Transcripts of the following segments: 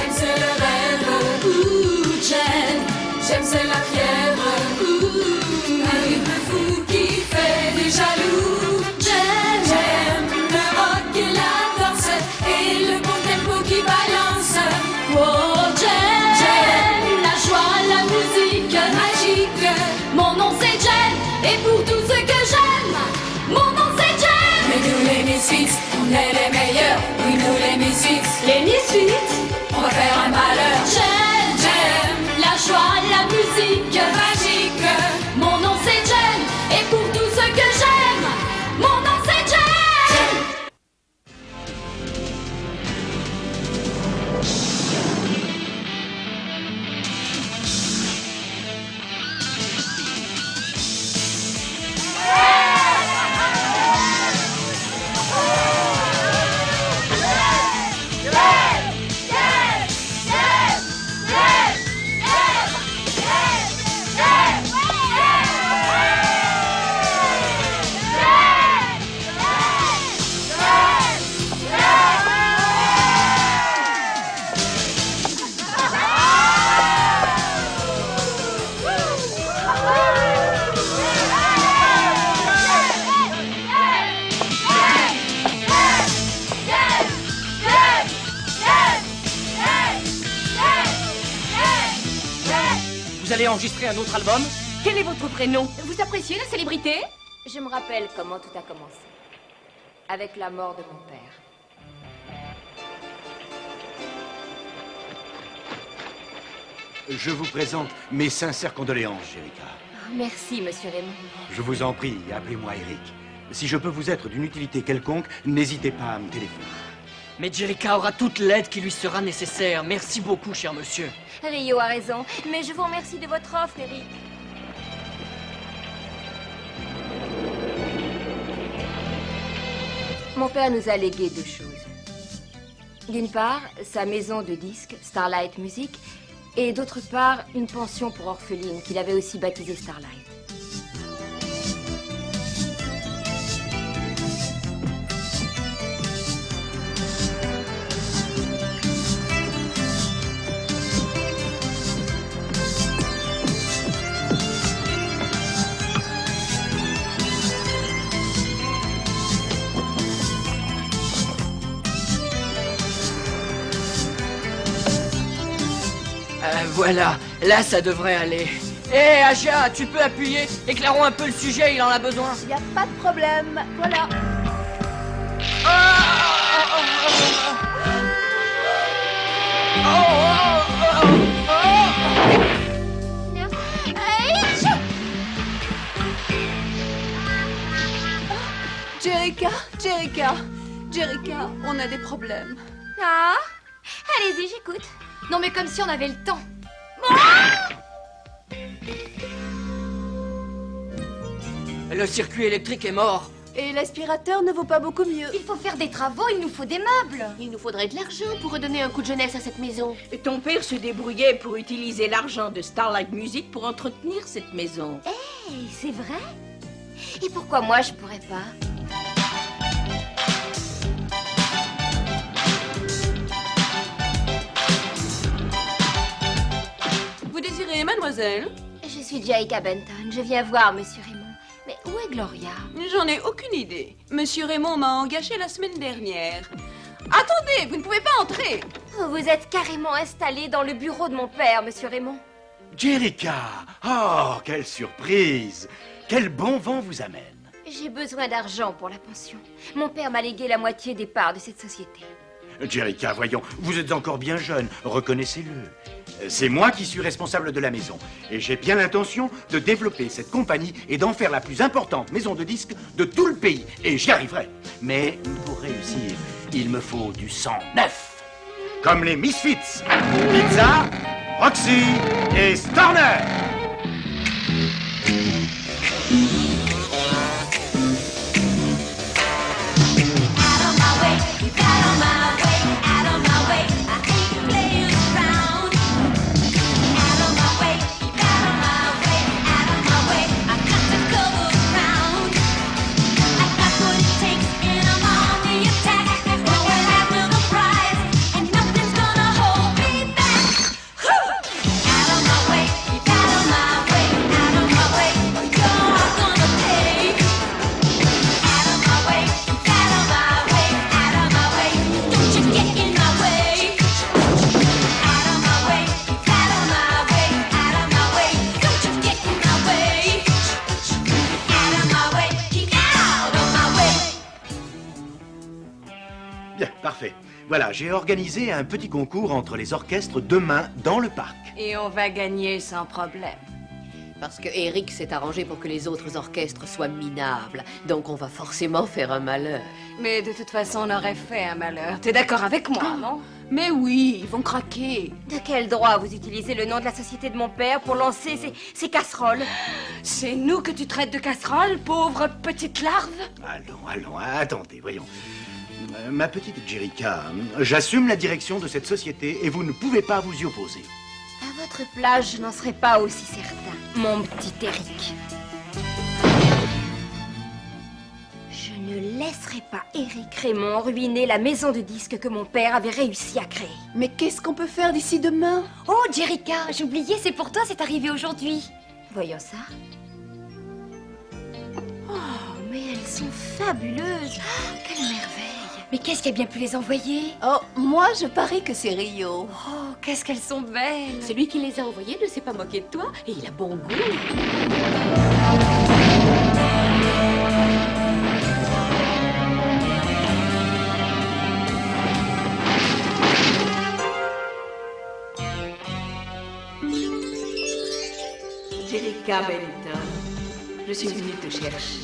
J'aime c'est le rêve, ouh, j'aime c'est la fièvre, ouh, un rythme fou qui fait des jaloux. J'aime le rock et la danse et le bon tempo qui balance. Oh, j'aime la joie, la musique magique. Mon nom c'est Jen et pour tout ce que j'aime, mon nom c'est Jen. Mais nous les Misfits, on est les meilleurs. Oui, nous les Misfits, les Misfits, on va faire un malheur. J'aime la joie, la musique magique. Mon nom c'est Jen et pour tout ce que j'aime, mon nom c'est Jen. Vous allez enregistrer un autre album? Quel est votre prénom? Vous appréciez la célébrité? Je me rappelle comment tout a commencé. Avec la mort de mon père. Je vous présente mes sincères condoléances, Jerica. Merci, monsieur Raymond. Je vous en prie, appelez-moi Eric. Si je peux vous être d'une utilité quelconque, n'hésitez pas à me téléphoner. Mais Jerica aura toute l'aide qui lui sera nécessaire. Merci beaucoup, cher monsieur. Rio a raison, mais je vous remercie de votre offre, Eric. Mon père nous a légué deux choses. D'une part, sa maison de disques, Starlight Music, et d'autre part, une pension pour orphelines qu'il avait aussi baptisée Starlight. Voilà, là ça devrait aller. Hé, Aja, tu peux appuyer? Éclairons un peu le sujet, il en a besoin. Y a pas de problème, voilà. Jerica, on a des problèmes. Ah, allez-y, j'écoute. Non mais comme si on avait le temps. Le circuit électrique est mort. Et l'aspirateur ne vaut pas beaucoup mieux. Il faut faire des travaux, il nous faut des meubles. Il nous faudrait de l'argent pour redonner un coup de jeunesse à cette maison. Et ton père se débrouillait pour utiliser l'argent de Starlight Music pour entretenir cette maison. Hey, c'est vrai? Et pourquoi moi je pourrais pas? Vous désirez, mademoiselle? Je suis Jerica Benton, je viens voir monsieur Raymond. Mais où est Gloria? J'en ai aucune idée. Monsieur Raymond m'a engagée la semaine dernière. Attendez, vous ne pouvez pas entrer. Vous êtes carrément installé dans le bureau de mon père, monsieur Raymond. Jerica! Oh, quelle surprise! Quel bon vent vous amène! J'ai besoin d'argent pour la pension. Mon père m'a légué la moitié des parts de cette société. Jerica, voyons, vous êtes encore bien jeune, reconnaissez-le. C'est moi qui suis responsable de la maison. Et j'ai bien l'intention de développer cette compagnie et d'en faire la plus importante maison de disques de tout le pays. Et j'y arriverai. Mais pour réussir, il me faut du sang neuf. Comme les Misfits, Pizza, Roxy et Starner. Bien, parfait. Voilà, j'ai organisé un petit concours entre les orchestres demain dans le parc. Et on va gagner sans problème. Parce que Eric s'est arrangé pour que les autres orchestres soient minables. Donc on va forcément faire un malheur. Mais de toute façon, on aurait fait un malheur. T'es d'accord avec moi, non? Mais oui, ils vont craquer. De quel droit vous utilisez le nom de la société de mon père pour lancer ces casseroles? C'est nous que tu traites de casserole, pauvre petite larve? Allons, attendez, voyons. Ma petite Jericha, j'assume la direction de cette société et vous ne pouvez pas vous y opposer. À votre place, je n'en serais pas aussi certain, mon petit Eric. Je ne laisserai pas Eric Raymond ruiner la maison de disques que mon père avait réussi à créer. Mais qu'est-ce qu'on peut faire d'ici demain? Oh, Jericha, j'ai oublié, c'est pour toi, c'est arrivé aujourd'hui. Voyons ça. Oh, mais elles sont fabuleuses. Oh, quelle merveille. Mais qu'est-ce qui a bien pu les envoyer? Oh, moi je parie que c'est Rio. Oh, qu'est-ce qu'elles sont belles. Celui qui les a envoyés ne s'est pas moqué de toi et il a bon goût. Jericha Benton, je suis venue te chercher.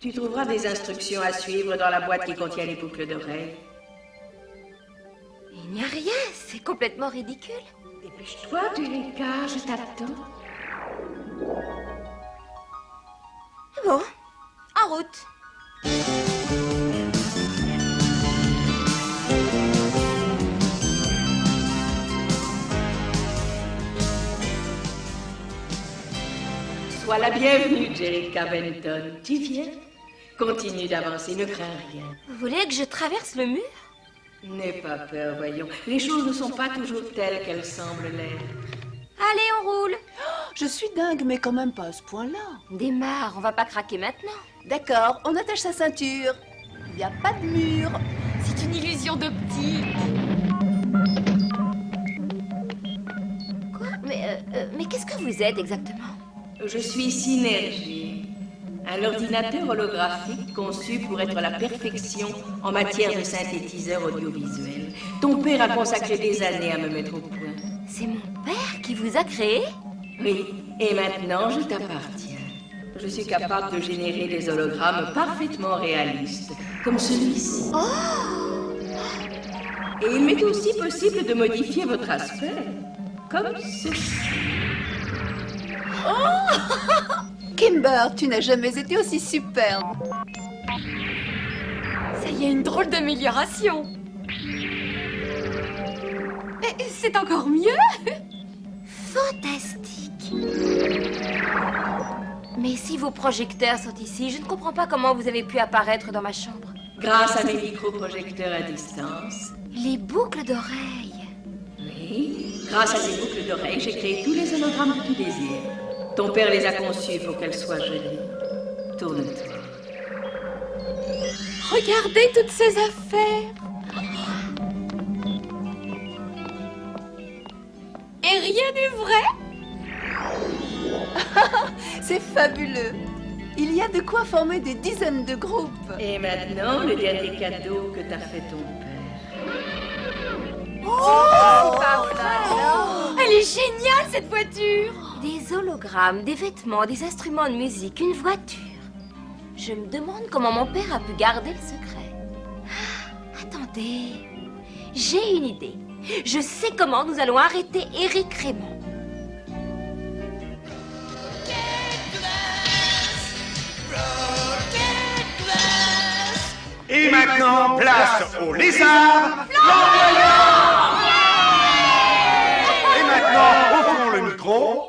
Tu trouveras des instructions à suivre dans la boîte qui contient les boucles d'oreilles. Il n'y a rien, c'est complètement ridicule. Dépêche-toi, Jericha, je t'attends. Bon, en route. Sois la bienvenue, Jericha Benton. Tu viens? Continue d'avancer, ne crains rien. Vous voulez que je traverse le mur? N'aie pas peur, voyons. Les choses ne sont pas toujours telles qu'elles semblent l'être. Allez, on roule. Je suis dingue, mais quand même pas à ce point-là. Démarre, on va pas craquer maintenant. D'accord, on attache sa ceinture. Il n'y a pas de mur. C'est une illusion d'optique. Quoi? Mais qu'est-ce que vous êtes exactement? Je suis Synergie, un ordinateur holographique conçu pour être la perfection en matière de synthétiseur audiovisuel. Ton père a consacré des années à me mettre au point. C'est mon père qui vous a créé? Oui, et maintenant je t'appartiens. Je suis capable de générer des hologrammes parfaitement réalistes, comme celui-ci. Oh! Et il m'est aussi possible de modifier votre aspect, comme ceci. Kimber, tu n'as jamais été aussi superbe. Ça y est, une drôle d'amélioration. Mais c'est encore mieux. Fantastique. Mais si vos projecteurs sont ici, je ne comprends pas comment vous avez pu apparaître dans ma chambre. Grâce à mes microprojecteurs à distance. Les boucles d'oreilles. Oui, grâce à ces boucles d'oreilles, j'ai créé tous les hologrammes que tu désires. Ton père les a conçus pour qu'elles soient jolies. Tourne-toi. Regardez toutes ces affaires. Et rien n'est vrai. C'est fabuleux. Il y a de quoi former des dizaines de groupes. Et maintenant, le dernier cadeau que t'a fait ton père. Elle est géniale, cette voiture. Des hologrammes, des vêtements, des instruments de musique, une voiture. Je me demande comment mon père a pu garder le secret. Ah, attendez, j'ai une idée. Je sais comment nous allons arrêter Eric Raymond. Et maintenant, place au lézard flamboyant. Et maintenant, ouvrons le micro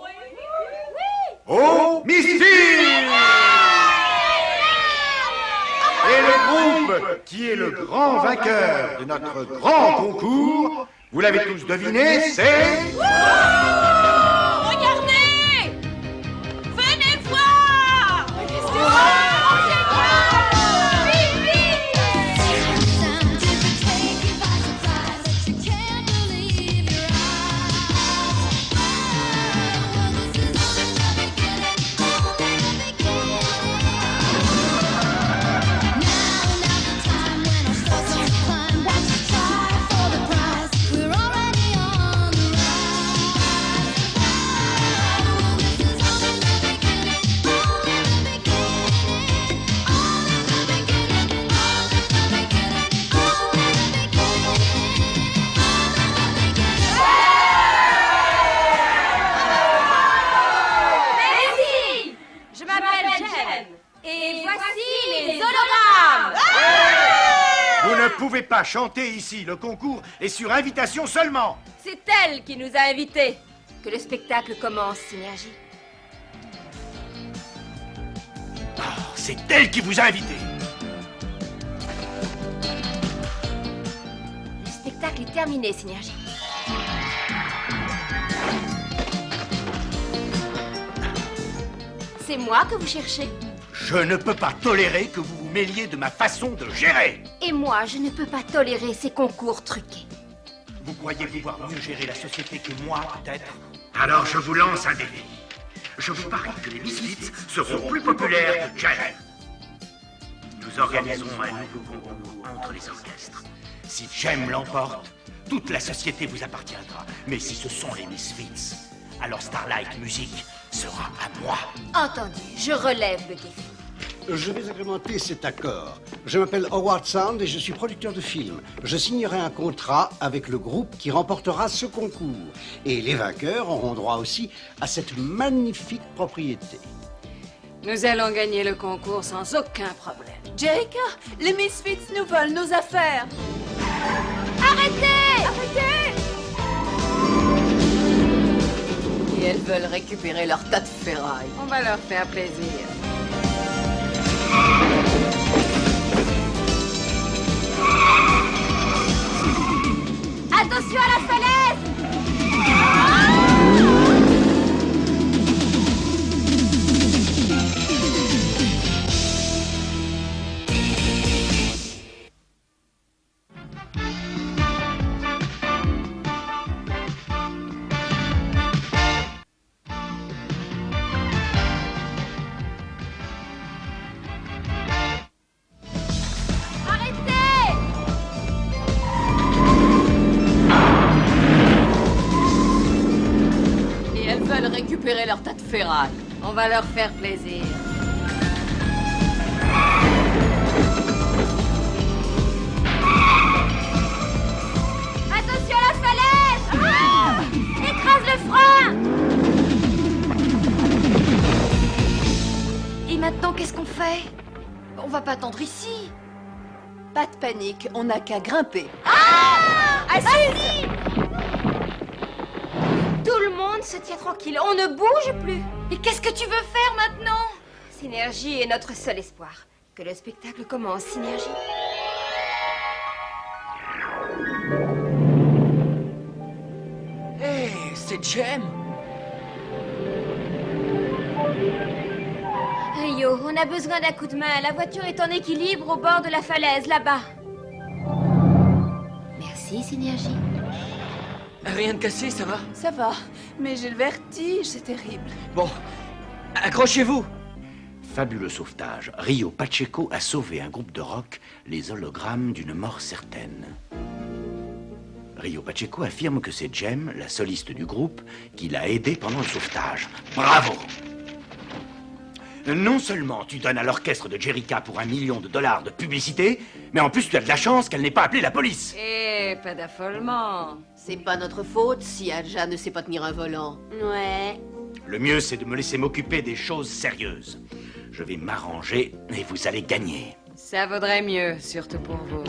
au Mystique. Et le groupe qui est le grand vainqueur de notre grand concours, vous l'avez tous deviné, c'est... Regardez! Venez voir! Et voici les hologrammes. Vous ne pouvez pas chanter ici. Le concours est sur invitation seulement. C'est elle qui nous a invités. Que le spectacle commence, Synergie. Oh, c'est elle qui vous a invité. Le spectacle est terminé, Synergie. C'est moi que vous cherchez. Je ne peux pas tolérer que vous vous mêliez de ma façon de gérer. Et moi, je ne peux pas tolérer ces concours truqués. Vous croyez pouvoir mieux gérer la société que moi, peut-être? Alors je vous lance un défi. Je vous parie que les Misfits seront plus populaires que Jem. Nous organiserons un nouveau concours entre les orchestres. Si Jem l'emporte, toute la société vous appartiendra. Mais si ce sont les Misfits, alors Starlight Music sera à moi. Entendu, je relève le défi. Je vais agrémenter cet accord. Je m'appelle Howard Sound et je suis producteur de films. Je signerai un contrat avec le groupe qui remportera ce concours. Et les vainqueurs auront droit aussi à cette magnifique propriété. Nous allons gagner le concours sans aucun problème. Jerica, les Misfits nous volent nos affaires. Arrêtez! Arrêtez! Et elles veulent récupérer leur tas de ferraille. On va leur faire plaisir. Attention à la falaise! Récupérer leur tas de ferraille. On va leur faire plaisir. Attention à la falaise! Ah! Écrase le frein! Et maintenant, qu'est-ce qu'on fait? On va pas attendre ici. Pas de panique, on n'a qu'à grimper. Assise! Tout le monde se tient tranquille, on ne bouge plus. Et qu'est-ce que tu veux faire maintenant? Synergie est notre seul espoir. Que le spectacle commence, Synergie. Hé, c'est Jem. Rio, on a besoin d'un coup de main. La voiture est en équilibre au bord de la falaise, là-bas. Merci, Synergie. Rien de cassé, ça va? Ça va, mais j'ai le vertige, c'est terrible. Bon, accrochez-vous. Fabuleux sauvetage. Rio Pacheco a sauvé un groupe de rock, les hologrammes, d'une mort certaine. Rio Pacheco affirme que c'est Jem, la soliste du groupe, qui l'a aidé pendant le sauvetage. Bravo! Non seulement tu donnes à l'orchestre de Jerica pour $1 million de publicité, mais en plus tu as de la chance qu'elle n'ait pas appelé la police. Eh, pas d'affolement. C'est pas notre faute si Adja ne sait pas tenir un volant. Ouais. Le mieux, c'est de me laisser m'occuper des choses sérieuses. Je vais m'arranger et vous allez gagner. Ça vaudrait mieux, surtout pour vous.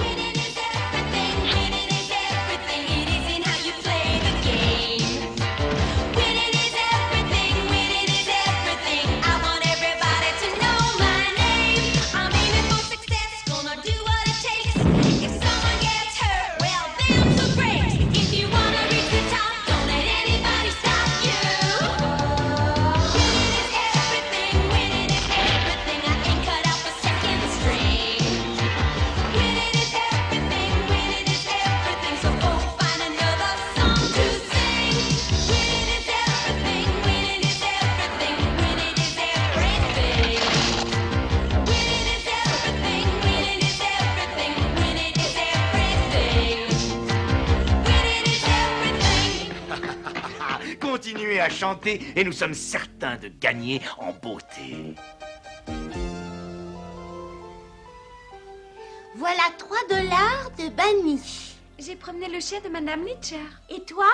Continuez à chanter et nous sommes certains de gagner en beauté. Voilà $3 de banni. J'ai promené le chien de Madame Litcher. Et toi?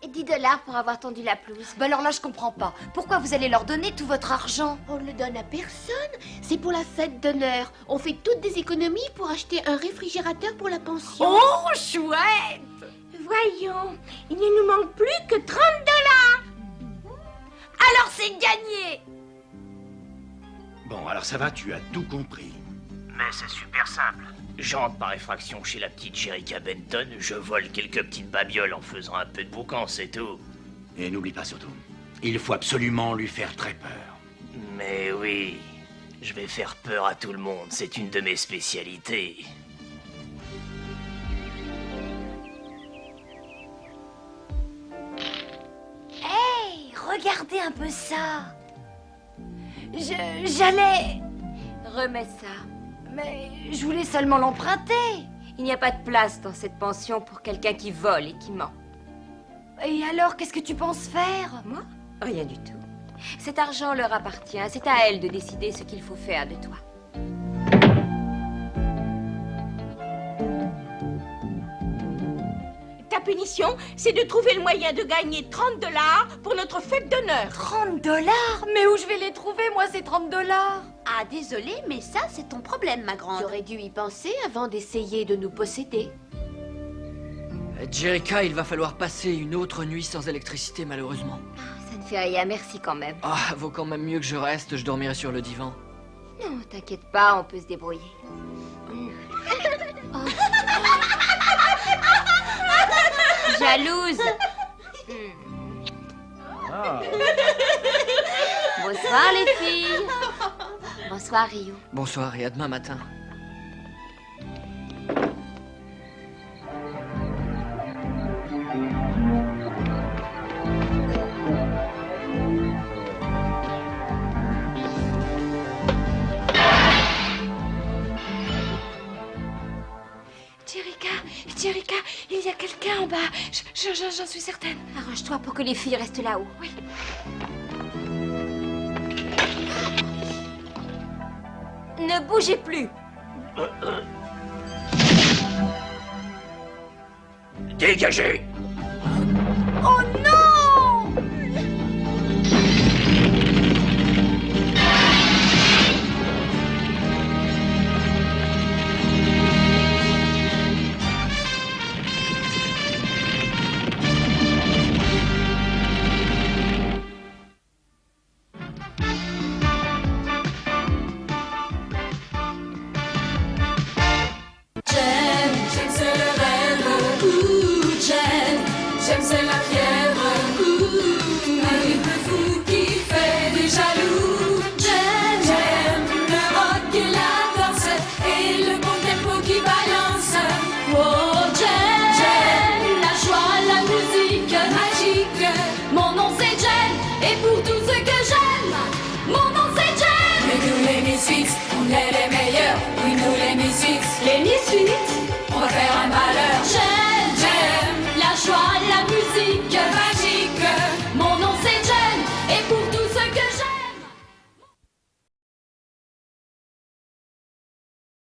Et 10 $ pour avoir tendu la pelouse. Bah alors là, je comprends pas. Pourquoi vous allez leur donner tout votre argent? On ne le donne à personne. C'est pour la fête d'honneur. On fait toutes des économies pour acheter un réfrigérateur pour la pension. Oh, chouette! Voyons, il ne nous manque plus que 30 $. Alors c'est gagné! Bon, alors ça va, tu as tout compris. Mais c'est super simple. J'entre par effraction chez la petite Jerica Benton, je vole quelques petites babioles en faisant un peu de boucan, c'est tout. Et n'oublie pas surtout, il faut absolument lui faire très peur. Mais oui, je vais faire peur à tout le monde, c'est une de mes spécialités. Hey, regardez un peu ça. J'allais... Remets ça. Mais je voulais seulement l'emprunter. Il n'y a pas de place dans cette pension pour quelqu'un qui vole et qui ment. Et alors, qu'est-ce que tu penses faire? Moi? Rien du tout. Cet argent leur appartient. C'est à elle de décider ce qu'il faut faire de toi. Ta punition, c'est de trouver le moyen de gagner 30 $ pour notre fête d'honneur. 30 $? Mais où je vais les trouver, moi, ces 30 $? Ah, désolé, mais ça, c'est ton problème, ma grande. Tu aurais dû y penser avant d'essayer de nous posséder. Jerica, il va falloir passer une autre nuit sans électricité, malheureusement. Ça ne fait rien, merci quand même. Ah, vaut quand même mieux que je reste, je dormirai sur le divan. Non, t'inquiète pas, on peut se débrouiller. Oh. Jalouse. Bonsoir les filles. Bonsoir Rio. Bonsoir et à demain matin. Jerica, il y a quelqu'un en bas. J'en suis certaine. Arrange-toi pour que les filles restent là-haut. Oui. Ne bougez plus. Dégagez! Oh non! J'aime, c'est le rêve. Ouh, j'aime, c'est la fièvre.